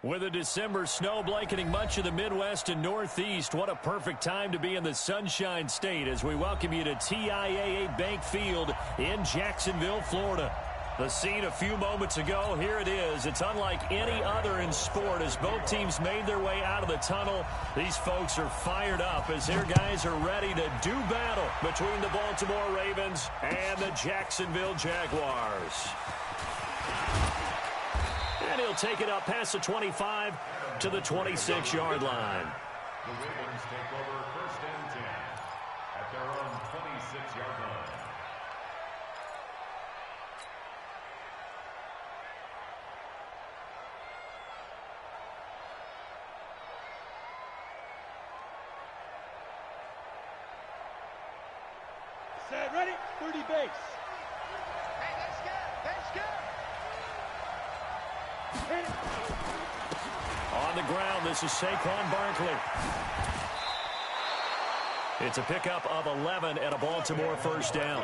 With a December snow blanketing much of the Midwest and Northeast, what a perfect time to be in the Sunshine State as we welcome you to TIAA Bank Field in Jacksonville, Florida. The scene a few moments ago, here it is. It's unlike any other in sport as both teams made their way out of the tunnel. These folks are fired up as their guys are ready to do battle between the Baltimore Ravens and the Jacksonville Jaguars. And he'll take it up past the 25 to the 26-yard line. The Ravens take over 1st and 10 at their own 26-yard line. Set, ready, 30 base. Hey, let's go, let's go. On the ground, this is Saquon Barkley. It's a pickup of 11 and a Baltimore first down.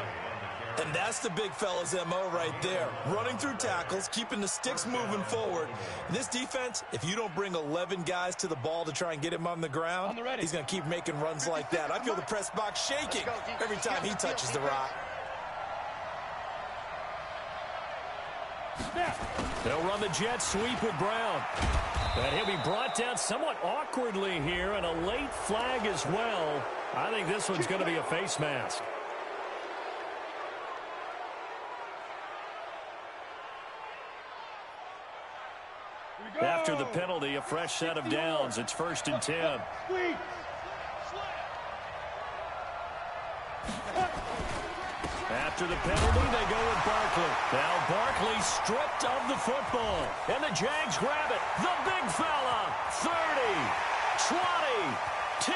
And that's the big fella's MO right there. Running through tackles, keeping the sticks moving forward. This defense, if you don't bring 11 guys to the ball to try and get him on the ground, he's going to keep making runs like that. I feel the press box shaking every time he touches the rock. They'll run the jet sweep with Brown. And he'll be brought down somewhat awkwardly here, and a late flag as well. I think this one's going to be a face mask. After the penalty, a fresh set of downs. It's 1st and 10. After the penalty, they go with Barkley. Now Barkley stripped of the football. And the Jags grab it. The big fella. 30, 20, 10.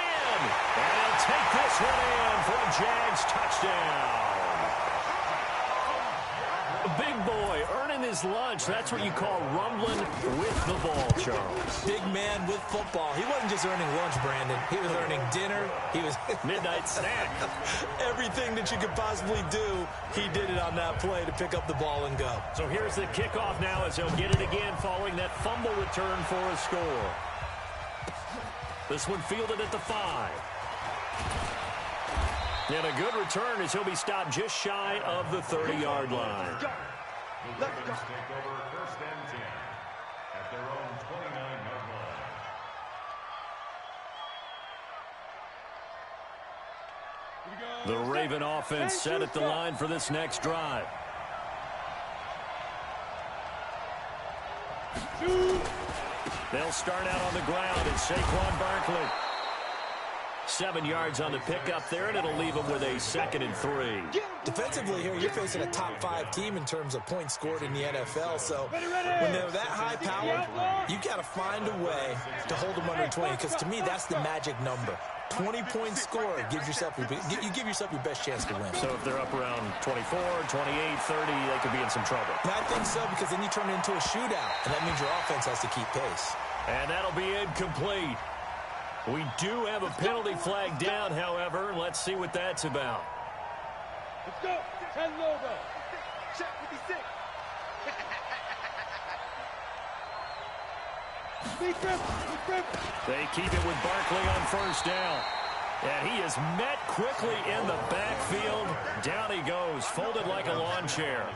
And he'll take this one in for a Jags touchdown. Big boy earning his lunch. That's what you call rumbling with the ball, Charles. Big man with football. He wasn't just earning lunch, Brandon. He was earning dinner. He was midnight snack. Everything that you could possibly do, he did it on that play to pick up the ball and go. So here's the kickoff now as he'll get it again following that fumble return for a score. This one fielded at the 5. And a good return as he'll be stopped just shy of the 30-yard line. The Ravens take over 1st and 10 at their own 29-yard line. The Raven offense set at the line for this next drive. They'll start out on the ground. It's Saquon Barkley. 7 yards on the pickup there, and it'll leave them with a 2nd and 3. Defensively here, you're facing a top-5 team in terms of points scored in the NFL. So when they're that high-powered, you got to find a way to hold them under 20. Because to me, that's the magic number. 20-point score gives yourself you give yourself your best chance to win. So if they're up around 24, 28, 30, they could be in some trouble. And I think so, because then you turn it into a shootout, and that means your offense has to keep pace. And that'll be incomplete. We do have a penalty flag down, however. Let's see what that's about. Let's go. 10 logo. Check 56. They keep it with Barkley on first down. And he is met quickly in the backfield. Down he goes, folded like a lawn chair.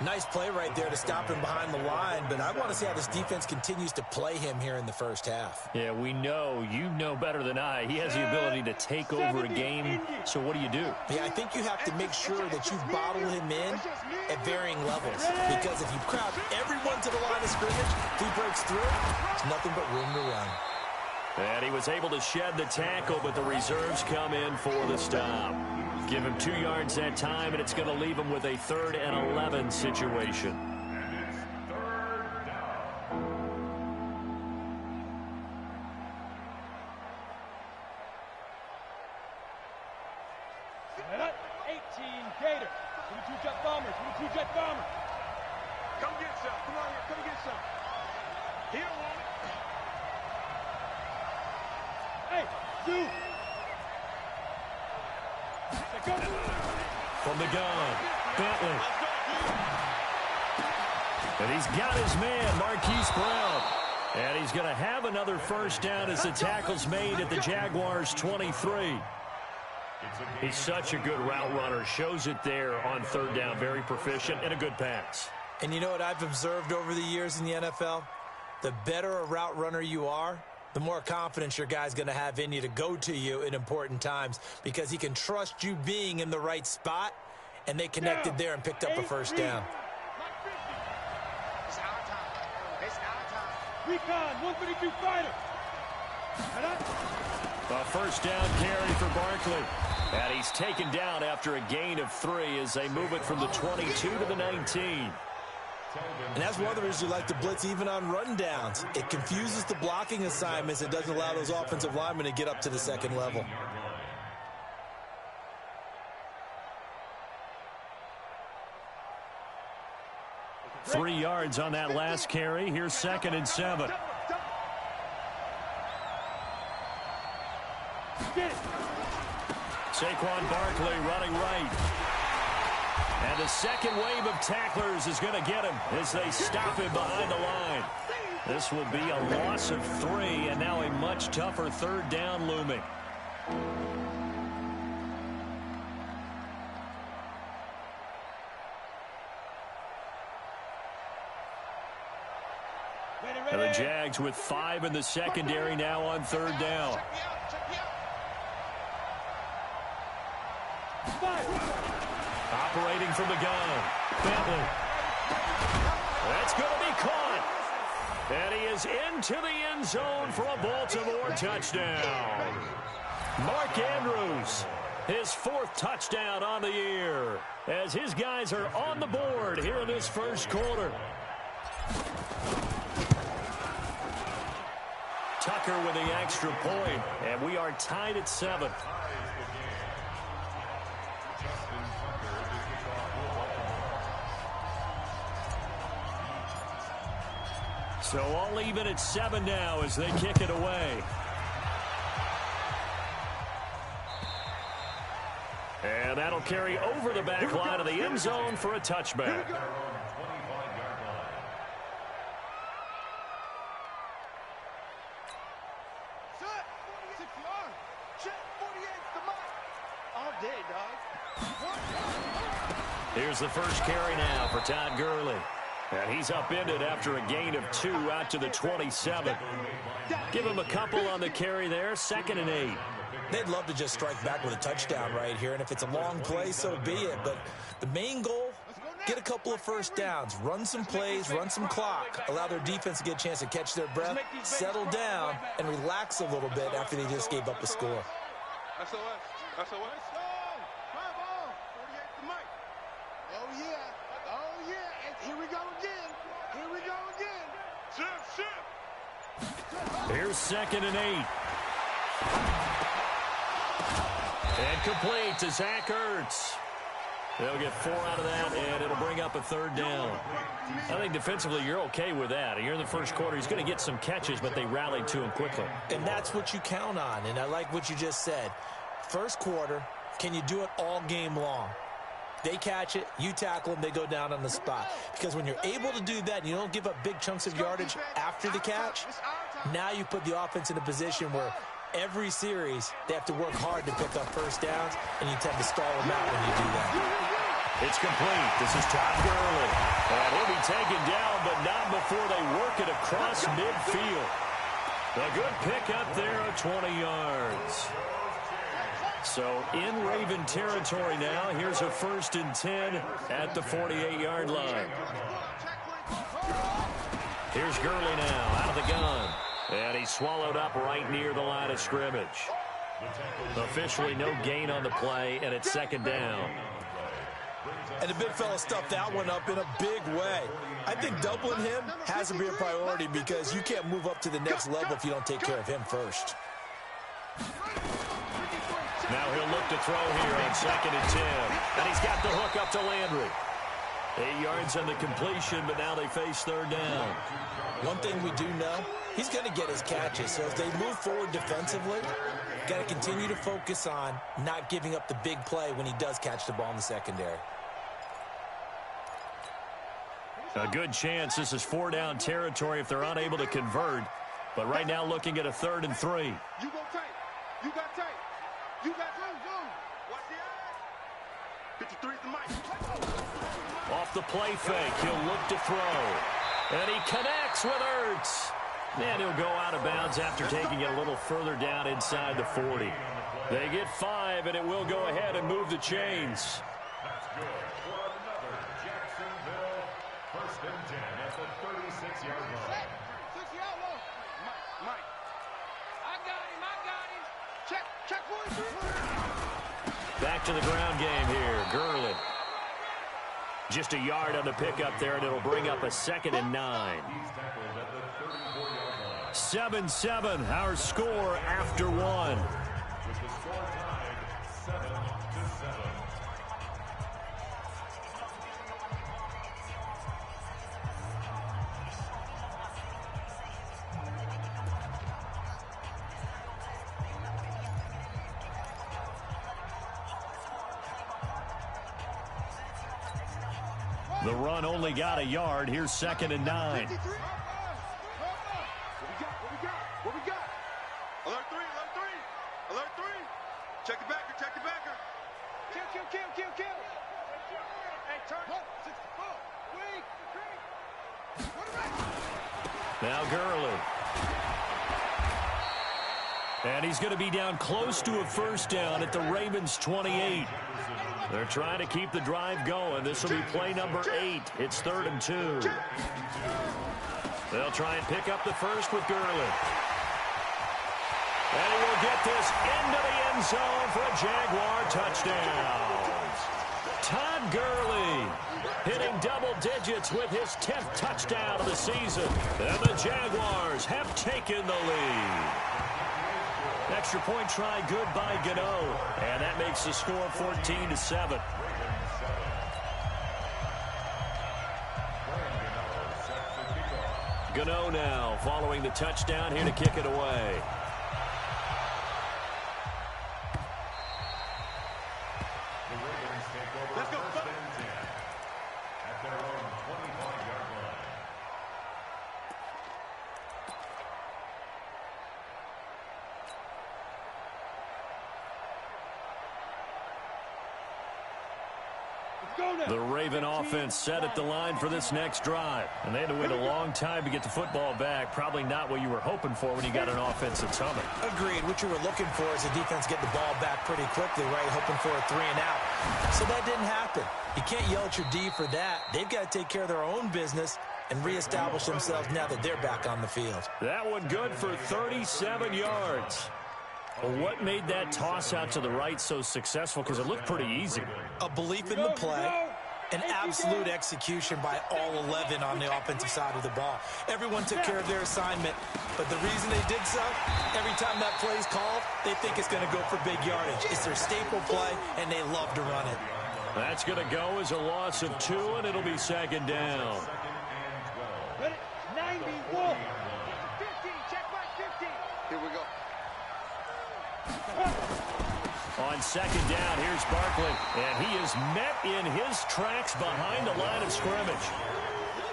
Nice play right there to stop him behind the line, but I want to see how this defense continues to play him here in the first half. Yeah, we know. You know better than I. He has the ability to take over a game, so what do you do? Yeah, I think you have to make sure that you bottle him in at varying levels, because if you crowd everyone to the line of scrimmage, if he breaks through, it's nothing but room to run. And he was able to shed the tackle, but the reserves come in for the stop. Give him 2 yards that time, and it's going to leave him with a 3rd and 11 situation. And it's 3rd down. 18 Gator. 22 Jet Bomber. 22 Jet Bomber. Come get some. Come on here. Come get some. Here, woman. Hey, you. From the gun, Bentley. And he's got his man, Marquise Brown. And he's going to have another first down as the tackle's made at the Jaguars' 23. He's such a good route runner. Shows it there on third down. Very proficient and a good pass. And you know what I've observed over the years in the NFL? The better a route runner you are, the more confidence your guy's going to have in you to go to you in important times because he can trust you being in the right spot, and they connected there and picked up a first down. It's our time. It's our time. Recon, 132 fighter. A first down carry for Barkley. And he's taken down after a gain of 3 as they move it from the 22 to the 19. And that's one of the reasons you like to blitz even on run downs. It confuses the blocking assignments. It doesn't allow those offensive linemen to get up to the second level. Three yards on that last carry. Here's 2nd and 7. Saquon Barkley running right. And the second wave of tacklers is going to get him as they stop him behind the line. This will be a loss of 3, and now a much tougher third down looming. And the Jags with 5 in the secondary now on third down. Operating from the gun. Bentley. That's going to be caught. And he is into the end zone for a Baltimore touchdown. Mark Andrews, his 4th touchdown on the year, as his guys are on the board here in this first quarter. Tucker with the extra point, and we are tied at 7. So all even at 7 now as they kick it away. And that'll carry over the back line of the end zone for a touchback. Here's the first carry now for Todd Gurley. And he's upended after a gain of 2 out to the 27. Give him a couple on the carry there. 2nd and 8. They'd love to just strike back with a touchdown right here. And if it's a long play, so be it. But the main goal, get a couple of first downs. Run some plays, run some clock. Allow their defense to get a chance to catch their breath, settle down, and relax a little bit after they just gave up a score. SOS. SOS. Oh, yeah. Oh, yeah. And here we go again. Here we go again. Shift. Here's 2nd and 8. And complete to Zach Ertz. They'll get 4 out of that, and it'll bring up a third down. I think defensively you're okay with that. Here in the first quarter, he's going to get some catches, but they rallied to him quickly. And that's what you count on, and I like what you just said. First quarter, can you do it all game long? They catch it, you tackle them, they go down on the spot. Because when you're able to do that and you don't give up big chunks of yardage after the catch, now you put the offense in a position where every series they have to work hard to pick up first downs, and you tend to stall them out when you do that. It's complete. This is Todd Gurley. And he'll be taken down, but not before they work it across midfield. A good pick up there of 20 yards. So in Raven territory now. Here's a 1st and 10 at the 48-yard line. Here's Gurley now out of the gun. And he's swallowed up right near the line of scrimmage. Officially no gain on the play, and it's 2nd down. And the big fella stuffed that one up in a big way. I think doubling him has to be a priority because you can't move up to the next level if you don't take care of him first. Now he'll look to throw here on 2nd and 10. And he's got the hook up to Landry. 8 yards on the completion, but now they face third down. One thing we do know, he's going to get his catches. So as they move forward defensively, got to continue to focus on not giving up the big play when he does catch the ball in the secondary. A good chance this is 4-down territory if they're unable to convert. But right now looking at a 3rd and 3. You go tight. You got tight. You got zoom. Watch the eye. 53 is the mic. Off the play fake, he'll look to throw. And he connects with Ertz. And he'll go out of bounds after taking it a little further down inside the 40. They get 5, and it will go ahead and move the chains. That's good for another Jacksonville 1st and 10 at the 36-yard line. 6-yard line. Mike. I got him. Check 43. Back to the ground game here. Gurley. Just a yard on the pickup there, and it'll bring up a 2nd and 9. He's tackled at the 34-yard line. 7-7, our score after 1. With the score tied 7-7. The run only got a yard. Here's 2nd and 9. What we got? Alert 3. Check the backer. Kill. Hey, turn. 64. Now Gurley. And he's going to be down close to a 1st down at the Ravens' 28. They're trying to keep the drive going. This will be play number 8. It's 3rd and 2. They'll try and pick up the first with Gurley. And he will get this into the end zone for a Jaguar touchdown. Todd Gurley hitting double digits with his 10th touchdown of the season. And the Jaguars have taken the lead. Extra point try good by Gano. And that makes the score 14-7. Gano now following the touchdown here to kick it away. Let's go. At their own 25-yard line. The Raven offense set at the line for this next drive. And they had to wait a long time to get the football back. Probably not what you were hoping for when you got an offense that's humming. Agreed. What you were looking for is the defense get the ball back pretty quickly, right? Hoping for a 3 and out. So that didn't happen. You can't yell at your D for that. They've got to take care of their own business and reestablish themselves now that they're back on the field. That one good for 37 yards. Well, what made that toss out to the right so successful? Because it looked pretty easy. A belief in the play, an absolute execution by all 11 on the offensive side of the ball. Everyone took care of their assignment, but the reason they did so, every time that play is called, they think it's going to go for big yardage. It's their staple play, and they love to run it. That's going to go as a loss of 2, and it'll be 2nd down. 91. 15, check back 15. Here we go. On 2nd down, here's Barkley, and he is met in his tracks behind the line of scrimmage.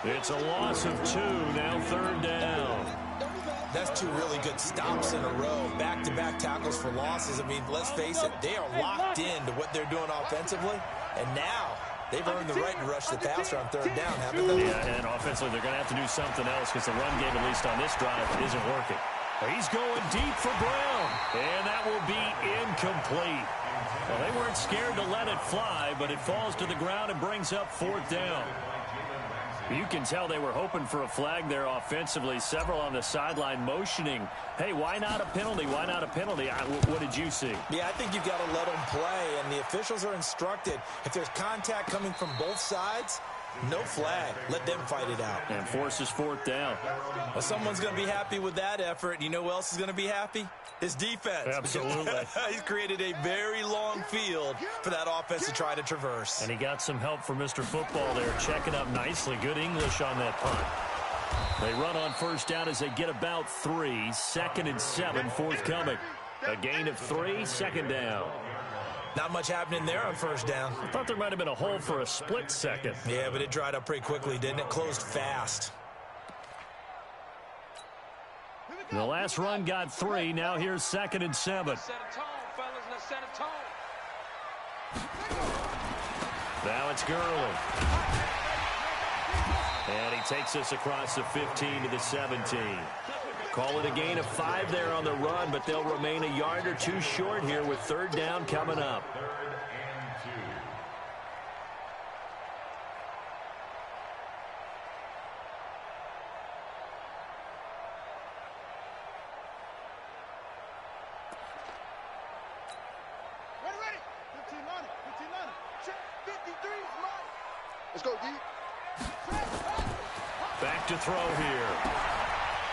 It's a loss of 2, now 3rd down. That's 2 really good stops in a row. Back-to-back tackles for losses. I mean, let's face it, they are locked into what they're doing offensively, and now they've earned the right to rush the passer on 3rd down, haven't they? Yeah, and offensively, they're going to have to do something else because the run game, at least on this drive, isn't working. He's going deep for Brown, and that will be incomplete. Well, they weren't scared to let it fly, but it falls to the ground and brings up 4th down. You can tell they were hoping for a flag there offensively. Several on the sideline motioning, hey, why not a penalty? Why not a penalty? What did you see? Yeah, I think you've got to let them play, and the officials are instructed. If there's contact coming from both sides, no flag. Let them fight it out. And forces 4th down. Well, someone's going to be happy with that effort. You know who else is going to be happy? His defense. Absolutely. He's created a very long field for that offense to try to traverse. And he got some help from Mr. Football there, checking up nicely. Good English on that punt. They run on 1st down as they get about 3. 2nd and 7 forthcoming. A gain of 3, 2nd down. Not much happening there on first down. I thought there might have been a hole for a split second. Yeah, but it dried up pretty quickly, didn't it? Closed fast. The last run got 3. Now here's 2nd and 7. Let's set a tone, fellas. Let's set a tone. Now it's Gurley. And he takes us across the 15 to the 17. Call it a gain of 5 there on the run, but they'll remain a yard or 2 short here with 3rd down coming up. 3rd and 2. Ready. 15 on it. 15 on it. Check. 53 is mine. Let's go, D. Back to throw here.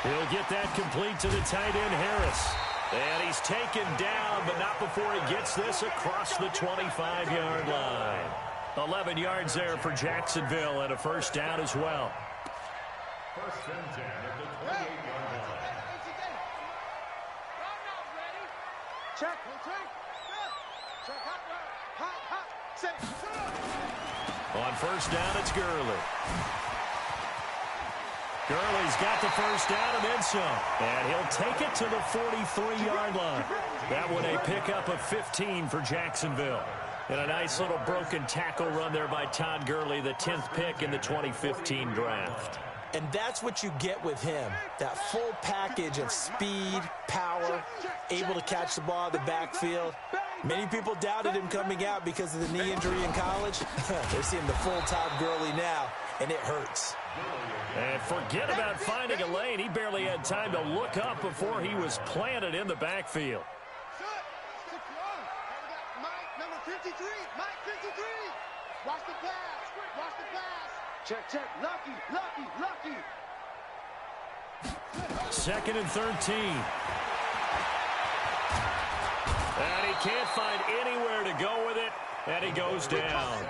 He'll get that complete to the tight end, Harris. And he's taken down, but not before he gets this across the 25-yard line. 11 yards there for Jacksonville and a 1st down as well. 1st and 10 at the 28-yard line. Check. Check. Hot. Set. On 1st down, it's Gurley. Gurley's got the 1st down and then some. And he'll take it to the 43-yard line. That one a pickup of 15 for Jacksonville. And a nice little broken tackle run there by Todd Gurley, the 10th pick in the 2015 draft. And that's what you get with him. That full package of speed, power, able to catch the ball in the backfield. Many people doubted him coming out because of the knee injury in college. They're seeing the full Todd Gurley now, and it hurts. And forget about finding a lane. He barely had time to look up before he was planted in the backfield. Mike, number 53. Mike, 53. Watch the pass. Watch the pass. Check. Lucky. 2nd and 13. And he can't find anywhere to go with it, and he goes down.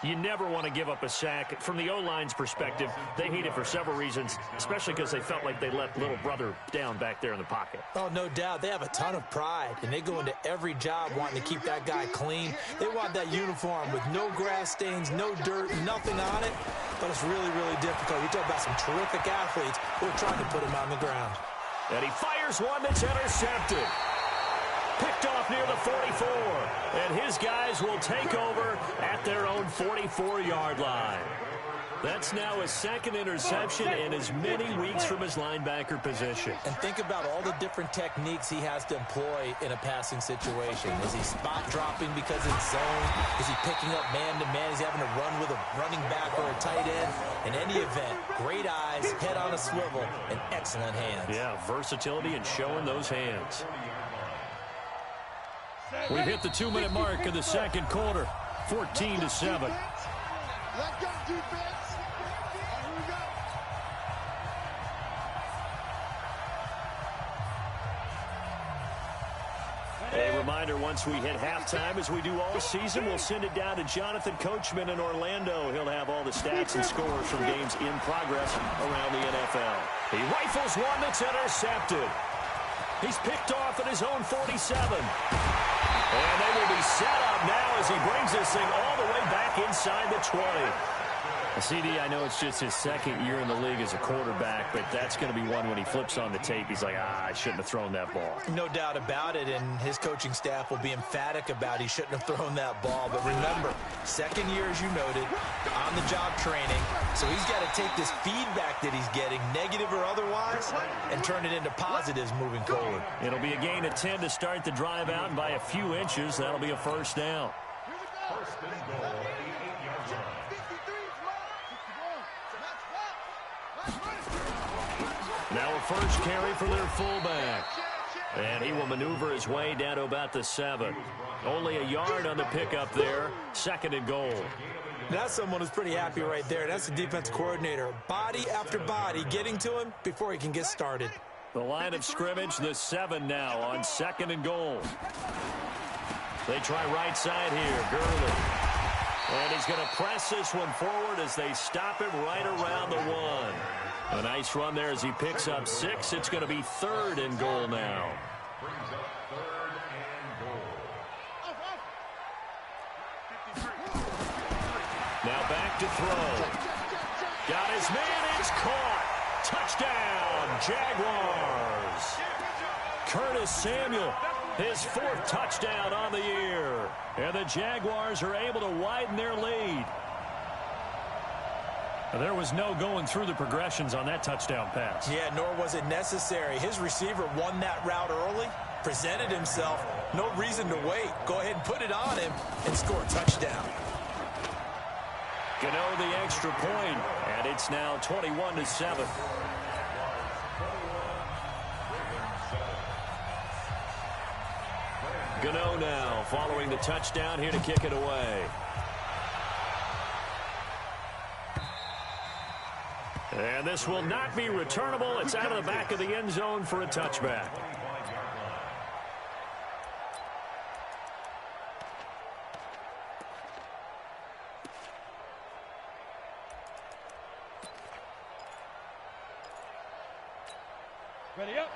You never want to give up a sack. From the O-line's perspective, they hate it for several reasons, especially because they felt like they let little brother down back there in the pocket. Oh, no doubt. They have a ton of pride, and they go into every job wanting to keep that guy clean. They want that uniform with no grass stains, no dirt, nothing on it. But it's really, really difficult. We talk about some terrific athletes who are trying to put him on the ground. And he fires one that's intercepted. Picked off near the 44. And his guys will take over at their own 44-yard line. That's now his 2nd interception in as many weeks from his linebacker position. And think about all the different techniques he has to employ in a passing situation. Is he spot dropping because it's zone? Is he picking up man-to-man? Is he having to run with a running back or a tight end? In any event, great eyes, head on a swivel, and excellent hands. Yeah, versatility and showing those hands. We've hit the 2-minute mark of the 2nd quarter, 14-7. Let's go, defense. Here we go. A reminder, once we hit halftime, as we do all season, we'll send it down to Jonathan Coachman in Orlando. He'll have all the stats and scores from games in progress around the NFL. He rifles one that's intercepted. He's picked off at his own 47. And they will be set up now as he brings this thing all the way back inside the 20. CD, I know it's just his 2nd year in the league as a quarterback, but that's going to be one when he flips on the tape. He's like, I shouldn't have thrown that ball. No doubt about it, and his coaching staff will be emphatic about he shouldn't have thrown that ball. But remember, 2nd year, as you noted, on-the-job training. So he's got to take this feedback that he's getting, negative or otherwise, and turn it into positives moving forward. It'll be a gain of 10 to start the drive out, and by a few inches, that'll be a 1st down. 1st and goal at the 8-yard line. Now a 1st carry for their fullback. And he will maneuver his way down to about the 7. Only a yard on the pickup there. 2nd and goal. That's someone who's pretty happy right there. That's the defense coordinator. Body after body getting to him before he can get started. The line of scrimmage, the 7 now on 2nd and goal. They try right side here. Gurley. And he's going to press this one forward as they stop him right around the 1. A nice run there as he picks up 6. It's going to be 3rd and goal now. Brings up 3rd and goal. to throw. Got his man. It's caught. Touchdown, Jaguars. Curtis Samuel, his 4th touchdown on the year. And the Jaguars are able to widen their lead. There was no going through the progressions on that touchdown pass. Yeah, nor was it necessary. His receiver won that route early, presented himself. No reason to wait. Go ahead and put it on him and score a touchdown. Gano the extra point, and it's now 21-7. Gano now following the touchdown here to kick it away. And this will not be returnable. It's out of the back of the end zone for a touchback.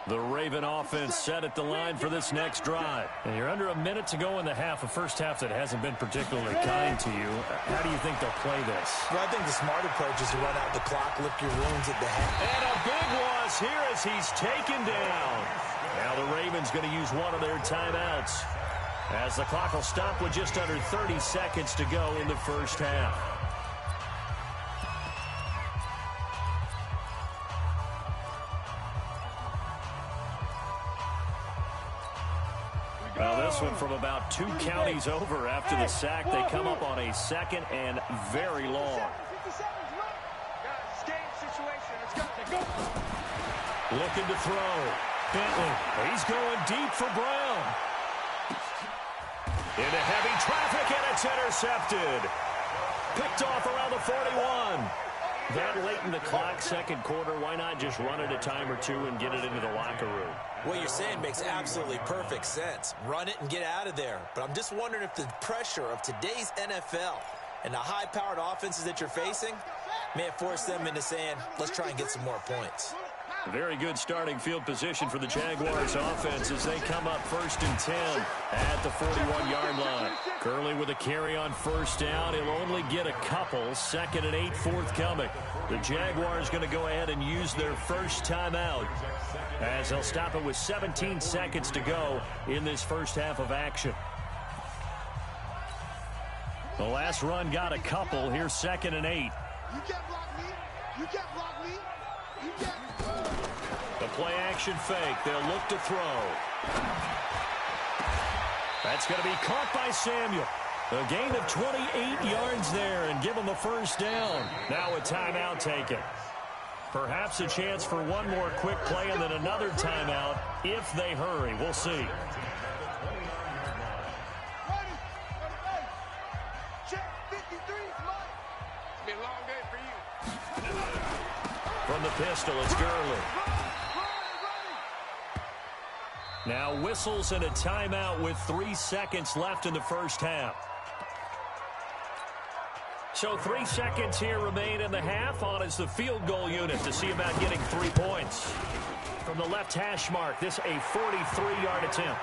The Raven offense set at the line for this next drive. And you're under a minute to go in the half, a first half that hasn't been particularly kind to you. How do you think they'll play this? Well, I think the smart approach is to run out the clock, lick your wounds at the half. And a big loss here as he's taken down. Now the Ravens going to use one of their timeouts, as the clock will stop with just under 30 seconds to go in the first half. Well, this one from about 2 counties over after the sack. They come up on a 2nd and very long. Looking to throw. Bentley. He's going deep for Brown. Into heavy traffic, and it's intercepted. Picked off around the 41. That late in the clock, second quarter, why not just run it a time or two and get it into the locker room? What you're saying makes absolutely perfect sense. Run it and get out of there. But I'm just wondering if the pressure of today's NFL and the high-powered offenses that you're facing may have forced them into saying, let's try and get some more points. Very good starting field position for the Jaguars offense as they come up 1st and 10 at the 41-yard line. Curley with a carry on first down. He'll only get a couple. 2nd and 8 forthcoming. The Jaguars going to go ahead and use their first timeout as they'll stop it with 17 seconds to go in this first half of action. The last run got a couple. Here's 2nd and 8. You can't block me. You can't block me. You can't. The play action fake. They'll look to throw. That's going to be caught by Samuel. A gain of 28 yards there and give them a first down. Now a timeout taken. Perhaps a chance for one more quick play and then another timeout if they hurry. We'll see. From the pistol, it's Gurley. Now whistles and a timeout with 3 seconds left in the first half. So 3 seconds here remain in the half. On is the field goal unit to see about getting 3 points. From the left hash mark, this a 43-yard attempt.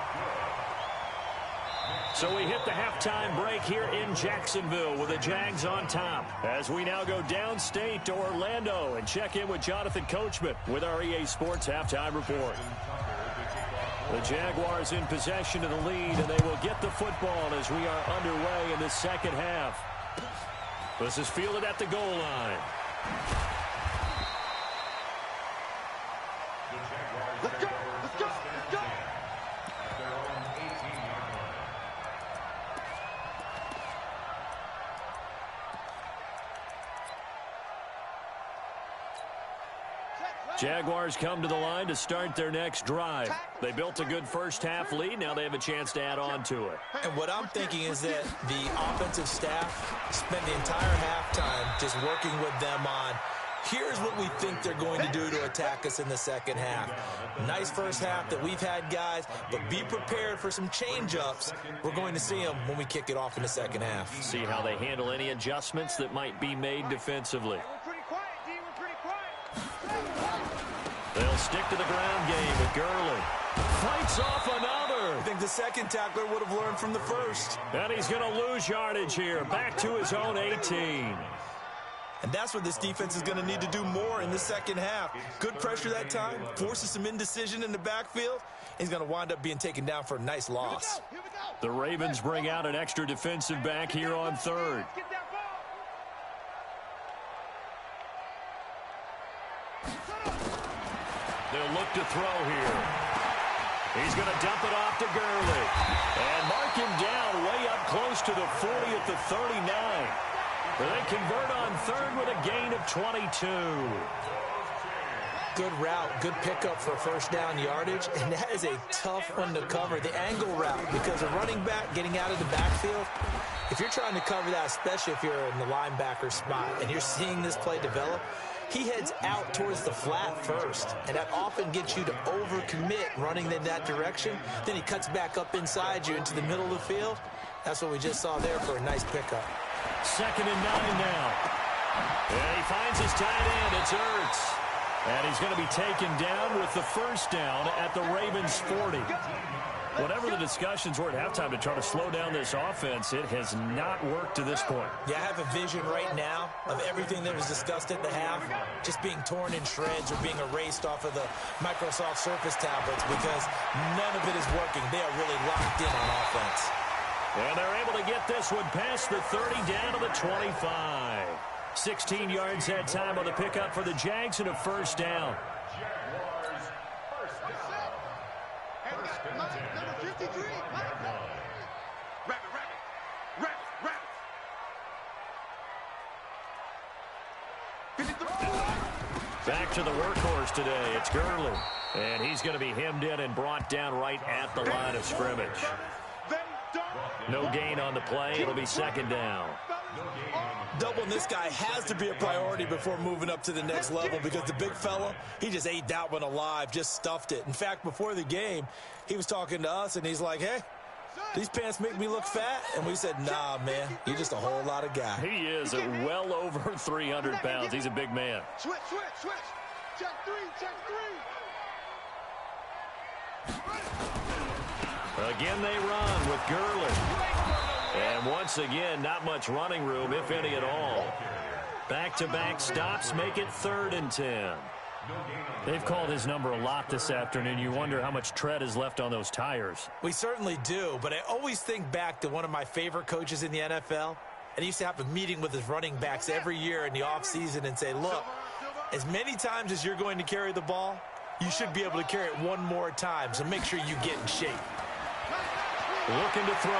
So we hit the halftime break here in Jacksonville with the Jags on top. As we now go downstate to Orlando and check in with Jonathan Coachman with our EA Sports Halftime Report. The Jaguars in possession of the lead, and they will get the football as we are underway in the second half. This is fielded at the goal line. Let's go. Let's go. Let's go. Jaguars come to the line to start their next drive. They built a good first half lead. Now they have a chance to add on to it. And what I'm thinking is that the offensive staff spent the entire halftime just working with them on, here's what we think they're going to do to attack us in the second half. Nice first half that we've had, guys, but be prepared for some change-ups. We're going to see them when we kick it off in the second half. See how they handle any adjustments that might be made defensively. They'll stick to the ground game with Gurley. Fights off another. I think the second tackler would have learned from the first. And he's going to lose yardage here. Back to his own 18. And that's what this defense is going to need to do more in the second half. Good pressure that time, forces some indecision in the backfield. He's going to wind up being taken down for a nice loss. The Ravens bring out an extra defensive back here on third. They'll look to throw here. He's going to dump it off to Gurley. And mark him down way up close to the 40 at the 39. They convert on third with a gain of 22. Good route, good pickup for first down yardage, and that is a tough one to cover, the angle route, because a running back getting out of the backfield, if you're trying to cover that, especially if you're in the linebacker spot and you're seeing this play develop, he heads out towards the flat first, and that often gets you to overcommit running in that direction. Then he cuts back up inside you into the middle of the field. That's what we just saw there for a nice pickup. 2nd and 9 now. And he finds his tight end. It's Ertz. And he's going to be taken down with the first down at the Ravens' 40. Whatever the discussions were at halftime to try to slow down this offense, it has not worked to this point. Yeah, I have a vision right now of everything that was discussed at the half just being torn in shreds or being erased off of the Microsoft Surface tablets because none of it is working. They are really locked in on offense. And they're able to get this one past the 30 down to the 25. 16 yards that time on the pickup for the Jags and a first down. Jaguars, first down. First and 10 at the 33. Back to the workhorse today. It's Gurley. And he's going to be hemmed in and brought down right at the line of scrimmage. No gain on the play. It'll be second down. Doubling this guy has to be a priority before moving up to the next level because the big fella, he just ate that one alive, just stuffed it. In fact, before the game, he was talking to us, and he's like, hey, these pants make me look fat? And we said, nah, man, you're just a whole lot of guy. He is at well over 300 pounds. He's a big man. Switch. Check three. Again, they run with Gurley. And once again, not much running room, if any at all. Back-to-back stops make it 3rd and 10. They've called his number a lot this afternoon. You wonder how much tread is left on those tires. We certainly do, but I always think back to one of my favorite coaches in the NFL. And he used to have a meeting with his running backs every year in the offseason and say, look, as many times as you're going to carry the ball, you should be able to carry it one more time, so make sure you get in shape. Looking to throw.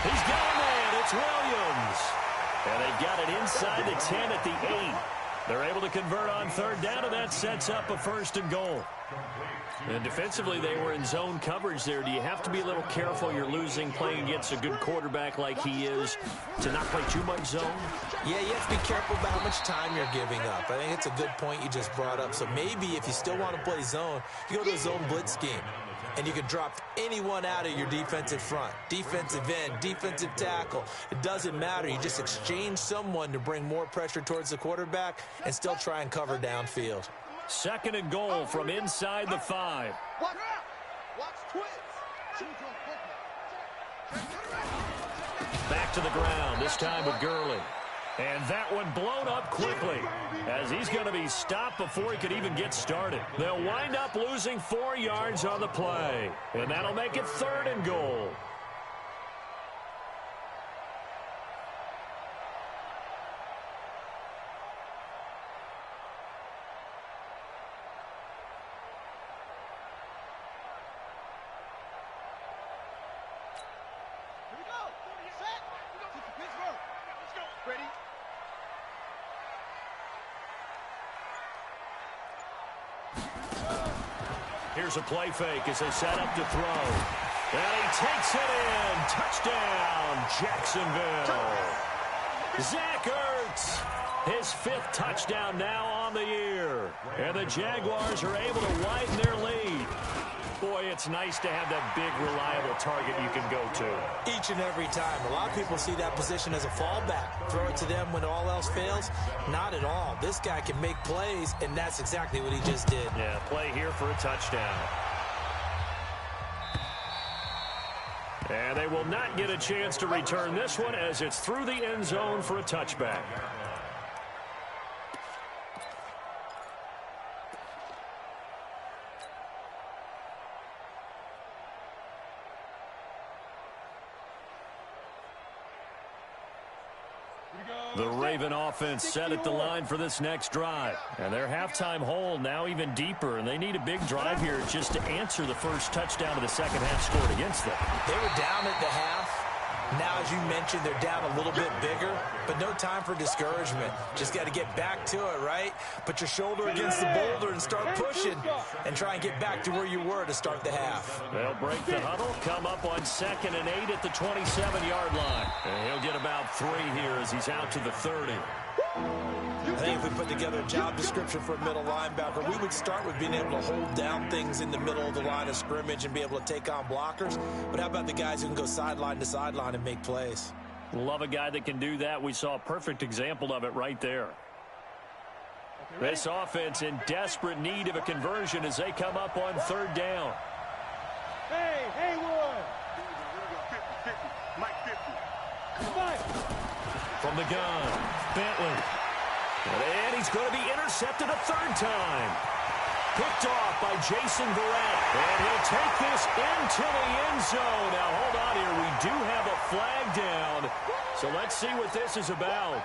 He's got a man. It's Williams. And they've got it inside the 10 at the 8. They're able to convert on 3rd down, and that sets up a 1st and goal. And defensively, they were in zone coverage there. Do you have to be a little careful? You're losing playing against a good quarterback like he is to not play too much zone? Yeah, you have to be careful about how much time you're giving up. I think it's a good point you just brought up. So maybe if you still want to play zone, you go to a zone blitz scheme. And you can drop anyone out of your defensive front, defensive end, defensive tackle. It doesn't matter. You just exchange someone to bring more pressure towards the quarterback and still try and cover downfield. 2nd and goal from inside the 5. Watch twins. Back to the ground, this time with Gurley. And that one blown up quickly as he's going to be stopped before he could even get started. They'll wind up losing 4 yards on the play. And that'll make it 3rd and goal. Here we go. Set. Pittsburgh. Let's go. Ready? Here's a play fake as they set up to throw. And he takes it in. Touchdown, Jacksonville. Zach Ertz, his 5th touchdown now on the year. And the Jaguars are able to widen their lead. Boy, it's nice to have that big, reliable target you can go to. Each and every time. A lot of people see that position as a fallback. Throw it to them when all else fails. Not at all. This guy can make plays, and that's exactly what he just did. Yeah, play here for a touchdown. And they will not get a chance to return this one as it's through the end zone for a touchback. The Raven offense set at the line for this next drive. And their halftime hole now even deeper, and they need a big drive here just to answer the first touchdown of the second half scored against them. They were down at the half. Now, as you mentioned, they're down a little bit bigger, but no time for discouragement. Just got to get back to it, right? Put your shoulder against the boulder and start pushing and try and get back to where you were to start the half. They'll break the huddle, come up on 2nd and 8 at the 27-yard line. And he'll get about 3 here as he's out to the 30. I think if we put together a job description for a middle linebacker, we would start with being able to hold down things in the middle of the line of scrimmage and be able to take on blockers. But how about the guys who can go sideline to sideline and make plays? Love a guy that can do that. We saw a perfect example of it right there. This offense in desperate need of a conversion as they come up on 3rd down. Hey, Haywood! Mike 50. From the gun, Bentley. And he's going to be intercepted a 3rd time. Picked off by Jason Verrett. And he'll take this into the end zone. Now, hold on here. We do have a flag down. So let's see what this is about.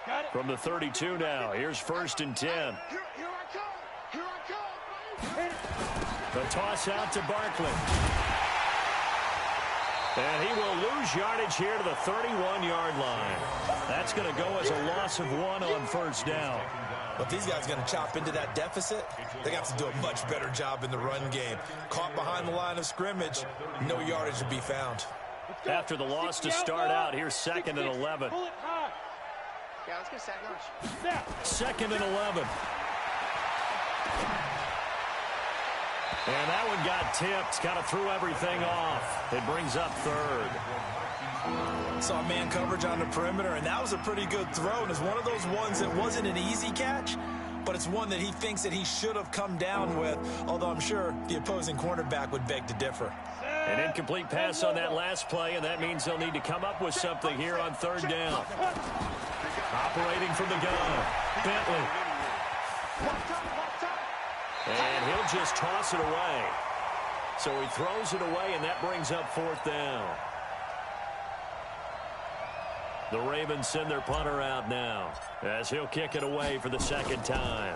Got it. From the 32 now. Here's 1st and 10. Here I come. Here I come. The toss out to Barkley. And he will lose yardage here to the 31-yard line. That's going to go as a loss of 1 on 1st down. But these guys are going to chop into that deficit. They got to do a much better job in the run game. Caught behind the line of scrimmage, no yardage to be found. After the loss to start out, here's 2nd and 11. Pull it high. Yeah, let's get a sack. 2nd and 11. And that one got tipped, kind of threw everything off. It brings up 3rd. Saw man coverage on the perimeter, and that was a pretty good throw. And it's one of those ones that wasn't an easy catch, but it's one that he thinks that he should have come down with, although I'm sure the opposing cornerback would beg to differ. An incomplete pass on that last play, and that means they'll need to come up with something here on 3rd down. Operating from the gun, Bentley. And he'll just toss it away. So he throws it away, and that brings up 4th down. The Ravens send their punter out now as he'll kick it away for the 2nd time.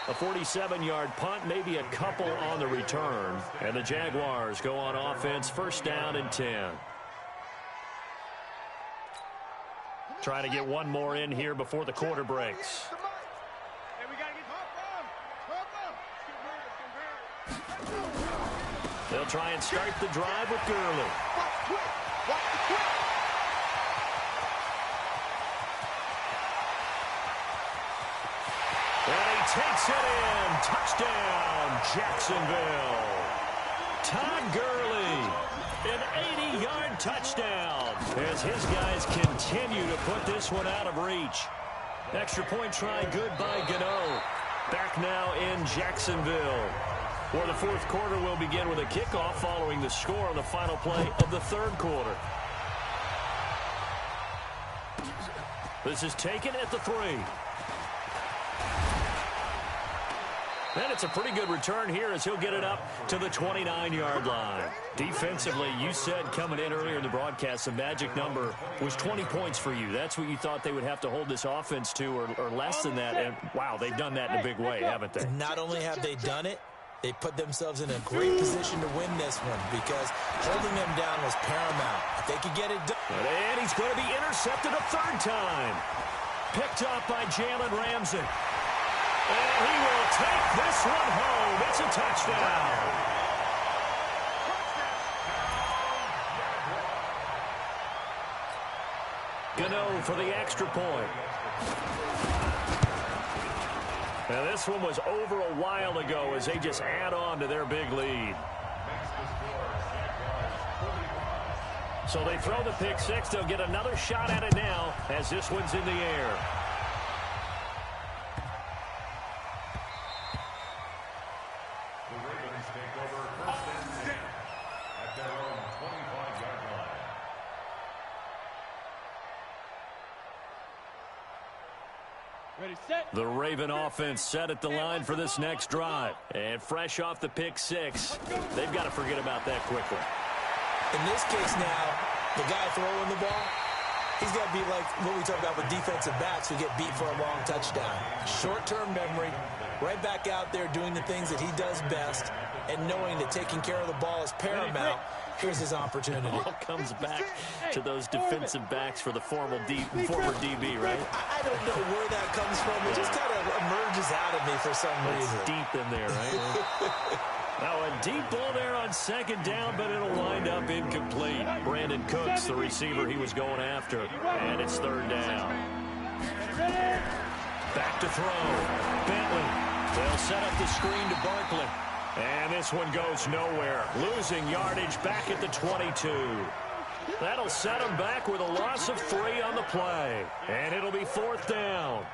A 47-yard punt, maybe a couple on the return. And the Jaguars go on offense, 1st down and 10. Trying to get one more in here before the quarter breaks. Hey, we got to get They'll try and start the drive with Gurley. And he takes it in. Touchdown, Jacksonville. Todd Gurley. An 80-yard touchdown as his guys continue to put this one out of reach. Extra point try good by Gano. Back now in Jacksonville, where the 4th quarter will begin with a kickoff following the score on the final play of the 3rd quarter. This is taken at the 3. And it's a pretty good return here as he'll get it up to the 29-yard line. Defensively, you said coming in earlier in the broadcast, the magic number was 20 points for you. That's what you thought they would have to hold this offense to, or less than that. And, wow, they've done that in a big way, haven't they? Not only have they done it, they put themselves in a great position to win this one because holding them down was paramount. If they could get it done. And he's going to be intercepted a 3rd time. Picked up by Jalen Ramsey. And he will take this one home. It's a touchdown. Gano for the extra point. Now this one was over a while ago as they just add on to their big lead. So they throw the pick six. They'll get another shot at it now as this one's in the air. The Ravens take over first and 10 at their own 25-yard line. Ready, set. The Raven offense set at the line for this next drive. And fresh off the pick six, they've got to forget about that quickly. In this case now, the guy throwing the ball, he's got to be like what we talk about with defensive backs who get beat for a long touchdown. Short-term memory, right back out there doing the things that he does best, and knowing that taking care of the ball is paramount. Here's his opportunity. All comes back to those defensive backs for the former DB, right? I don't know where that comes from. It just kind of emerges out of me for some reason. It's deep in there, right? Now a deep ball there on second down, but it'll wind up incomplete. Brandon Cooks, the receiver he was going after, and it's third down. Back to throw. Bentley. They'll set up the screen to Barkley. And this one goes nowhere. Losing yardage back at the 22. That'll set them back with a loss of 3 on the play. And it'll be fourth down.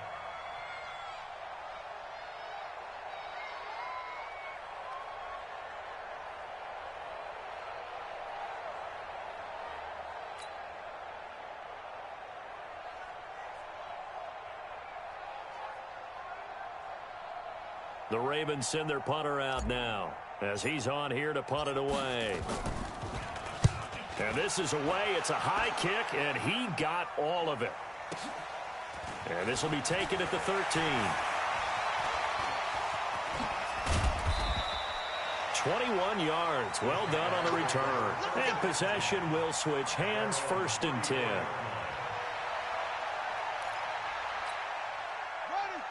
The Ravens send their punter out now as he's on here to punt it away. And this is away. It's a high kick, and he got all of it. And this will be taken at the 13. 21 yards. Well done on the return. And possession will switch hands, first and 10.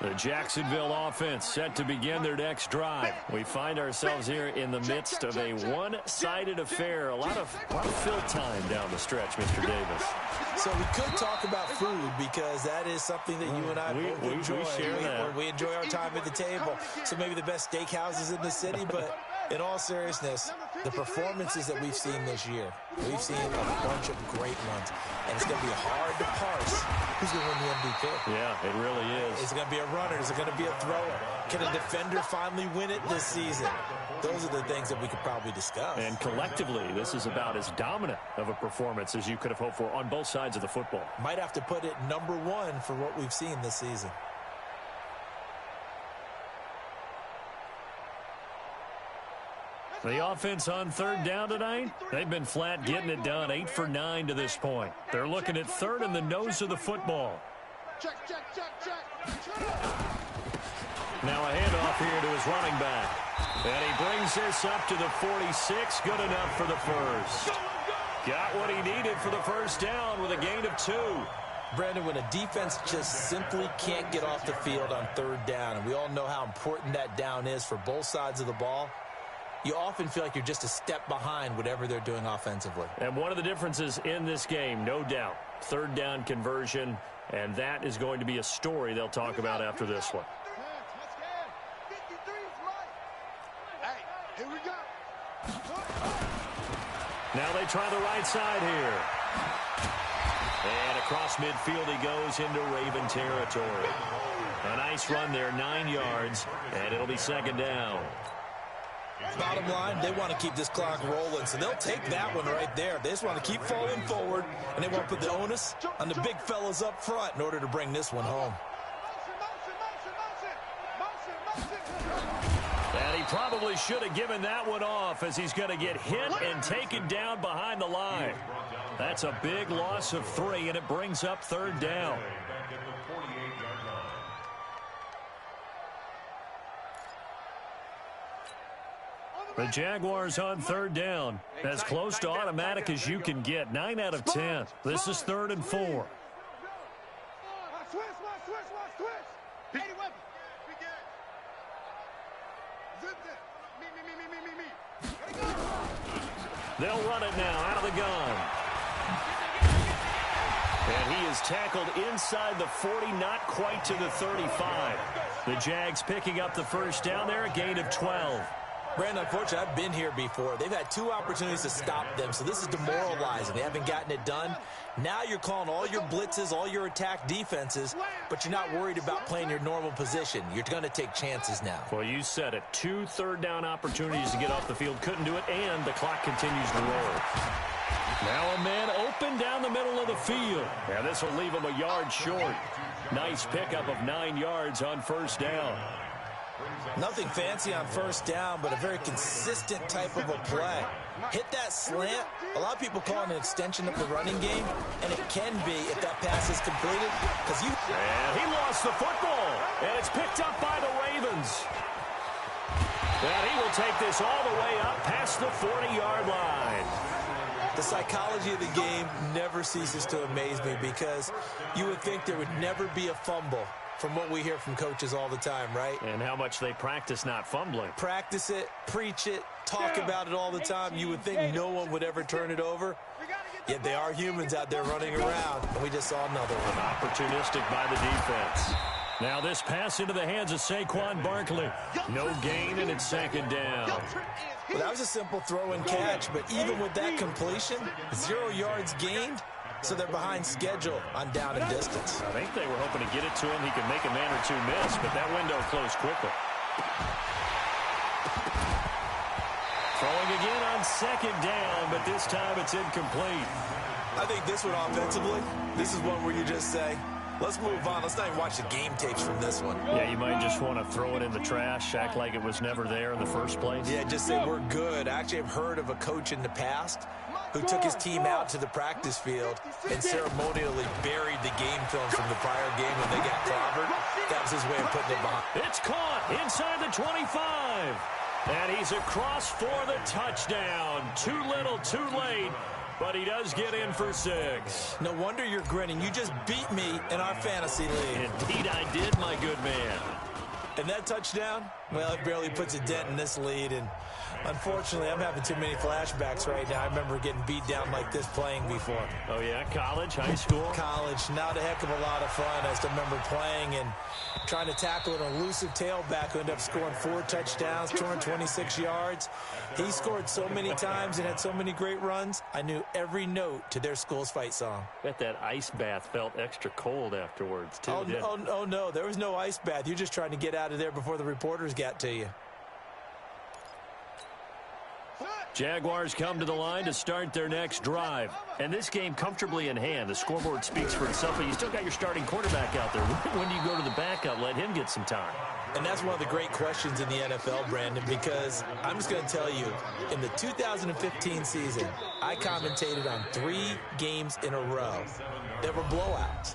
The Jacksonville offense set to begin their next drive. We find ourselves here in the midst of a one-sided affair. A lot of fill time down the stretch, Mr. Davis. So we could talk about food because that is something that you and I both enjoy. We share that. We enjoy our time at the table. So maybe the best steakhouses in the city, but in all seriousness, the performances that we've seen this year, we've seen a bunch of great ones. And it's going to be hard to parse who's going to win the MVP. Yeah, it really is. Is it going to be a runner? Is it going to be a thrower? Can a defender finally win it this season? Those are the things that we could probably discuss. And collectively, this is about as dominant of a performance as you could have hoped for on both sides of the football. Might have to put it number one for what we've seen this season. The offense on third down tonight, they've been flat getting it done, 8 for 9 to this point. They're looking at third in the nose of the football. Check. Now a handoff here to his running back. And he brings this up to the 46, good enough for the first. Got what he needed for the first down with a gain of 2. Brandon, when a defense just simply can't get off the field on third down, and we all know how important that down is for both sides of the ball, you often feel like you're just a step behind whatever they're doing offensively. And one of the differences in this game, no doubt, third down conversion, and that is going to be a story they'll talk about after this one. Hey, here we go. Now they try the right side here. And across midfield he goes into Raven territory. A nice run there, 9 yards, and it'll be second down. Bottom line, they want to keep this clock rolling, so they'll take that one right there. They just want to keep falling forward, and they want to put the onus on the big fellas up front in order to bring this one home. And he probably should have given that one off as he's going to get hit and taken down behind the line. That's a big loss of 3, and it brings up third down. The Jaguars on third down. As close to automatic as you can get. 9 out of 10. This is 3rd and 4. They'll run it now out of the gun. And he is tackled inside the 40, not quite to the 35. The Jags picking up the first down there, a gain of 12. Brandon, unfortunately, I've been here before. They've had 2 opportunities to stop them, so this is demoralizing. They haven't gotten it done. Now you're calling all your blitzes, all your attack defenses, but you're not worried about playing your normal position. You're going to take chances now. Well, you said it. 2 third-down opportunities to get off the field. Couldn't do it, and the clock continues to roll. Now a man open down the middle of the field. Now this will leave him a yard short. Nice pickup of 9 yards on first down. Nothing fancy on first down, but a very consistent type of a play. Hit that slant. A lot of people call it an extension of the running game, and it can be if that pass is completed. And he lost the football, and it's picked up by the Ravens. And he will take this all the way up past the 40-yard line. The psychology of the game never ceases to amaze me because you would think there would never be a fumble from what we hear from coaches all the time, right? And how much they practice not fumbling. Practice it, preach it, talk about it all the time. You would think no one would ever turn it over. Yet they are humans out there running around, and we just saw another one. Opportunistic by the defense. Now this pass into the hands of Saquon Barkley. No gain, and it's second down. Well, that was a simple throw and catch, but even with that completion, 0 yards gained, so they're behind schedule on down and distance. I think they were hoping to get it to him. He could make a man or 2 miss, but that window closed quickly. Throwing again on second down, but this time it's incomplete. I think this one offensively, this is one where you just say, let's move on. Let's not even watch the game tapes from this one. Yeah, you might just want to throw it in the trash, act like it was never there in the first place. Yeah, just say we're good. I actually have heard of a coach in the past who took his team out to the practice field and ceremonially buried the game film from the prior game when they got clobbered. That was his way of putting it behind. It's caught inside the 25. And he's across for the touchdown. Too little, too late. But he does get in for 6. No wonder you're grinning. You just beat me in our fantasy league. Indeed I did, my good man. And that touchdown, well, it barely puts a dent in this lead. And unfortunately, I'm having too many flashbacks right now. I remember getting beat down like this playing before. Oh, yeah? College, high school? College. Not a heck of a lot of fun. I still remember playing and trying to tackle an elusive tailback who ended up scoring 4 touchdowns, 226 yards. He scored so many times and had so many great runs, I knew every note to their school's fight song. Bet that ice bath felt extra cold afterwards, too. Oh, no. There was no ice bath. You're just trying to get out of there before the reporters got to you. Jaguars come to the line to start their next drive. And this game comfortably in hand. The scoreboard speaks for itself, but you still got your starting quarterback out there. When do you go to the backup? Let him get some time. And that's one of the great questions in the NFL, Brandon, because I'm just going to tell you, in the 2015 season, I commentated on 3 games in a row that were blowouts.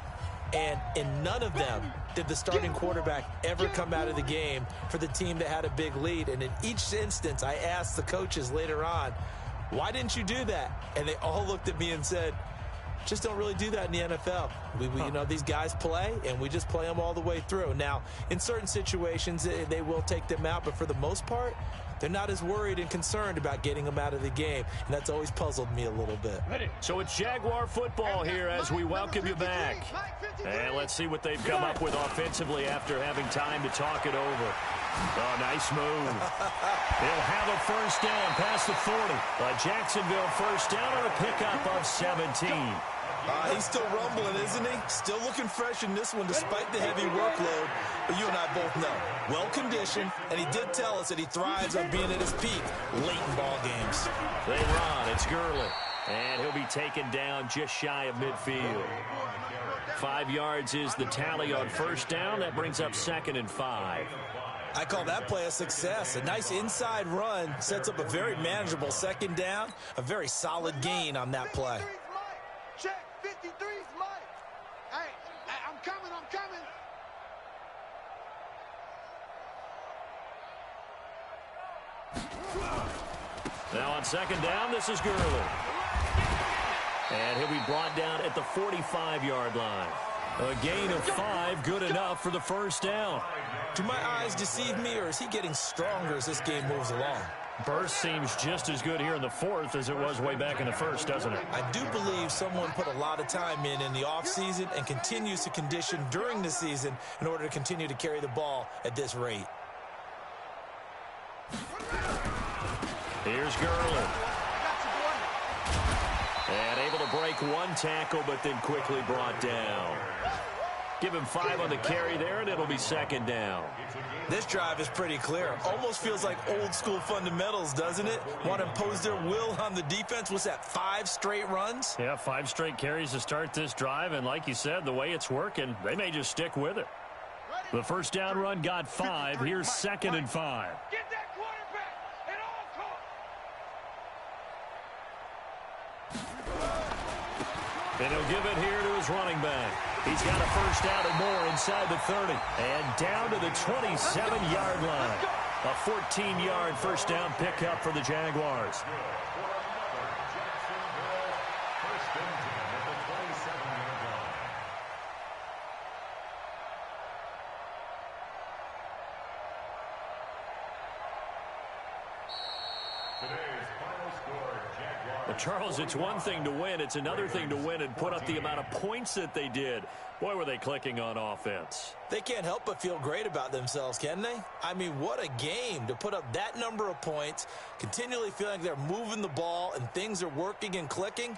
And in none of them did the starting quarterback ever come out of the game for the team that had a big lead. And in each instance, I asked the coaches later on, why didn't you do that? And they all looked at me and said, just don't really do that in the NFL. You know, these guys play, and we just play them all the way through. Now, in certain situations, they will take them out, but for the most part, they're not as worried and concerned about getting them out of the game, and that's always puzzled me a little bit. So it's Jaguar football here as we welcome you back. And let's see what they've come up with offensively after having time to talk it over. Oh, nice move. They'll have a first down past the 40. A Jacksonville first down on a pickup of 17. He's still rumbling, isn't he? Still looking fresh in this one despite the heavy workload. But you and I both know, well-conditioned, and he did tell us that he thrives on being at his peak late in ball games. They run. It's Gurley. And he'll be taken down just shy of midfield. 5 yards is the tally on first down. That brings up 2nd and 5. I call that play a success. A nice inside run sets up a very manageable second down. A very solid gain on that play. Check, 53's Mike. Hey, I'm coming. Now on second down, this is Gurley. And he'll be brought down at the 45-yard line. A gain of 5, good enough for the first down. Do my eyes deceive me, or is he getting stronger as this game moves along? Burst seems just as good here in the 4th as it was way back in the 1st, doesn't it? I do believe someone put a lot of time in the offseason and continues to condition during the season in order to continue to carry the ball at this rate. Here's Gurley. And able to break one tackle, but then quickly brought down. Give him 5 on the carry there, and it'll be second down. This drive is pretty clear. Almost feels like old-school fundamentals, doesn't it? Want to impose their will on the defense. Was that 5 straight runs? Yeah, 5 straight carries to start this drive, and like you said, the way it's working, they may just stick with it. The first down run got 5. Here's second and 5. Get that quarterback at all costs. And he'll give it here to his running back. He's got a first down and more inside the 30. And down to the 27-yard line. A 14-yard first down pickup for the Jaguars. Well, Charles, it's one thing to win. It's another thing to win and put up the amount of points that they did. Boy, were they clicking on offense. They can't help but feel great about themselves, can they? I mean, what a game to put up that number of points, continually feeling like they're moving the ball and things are working and clicking.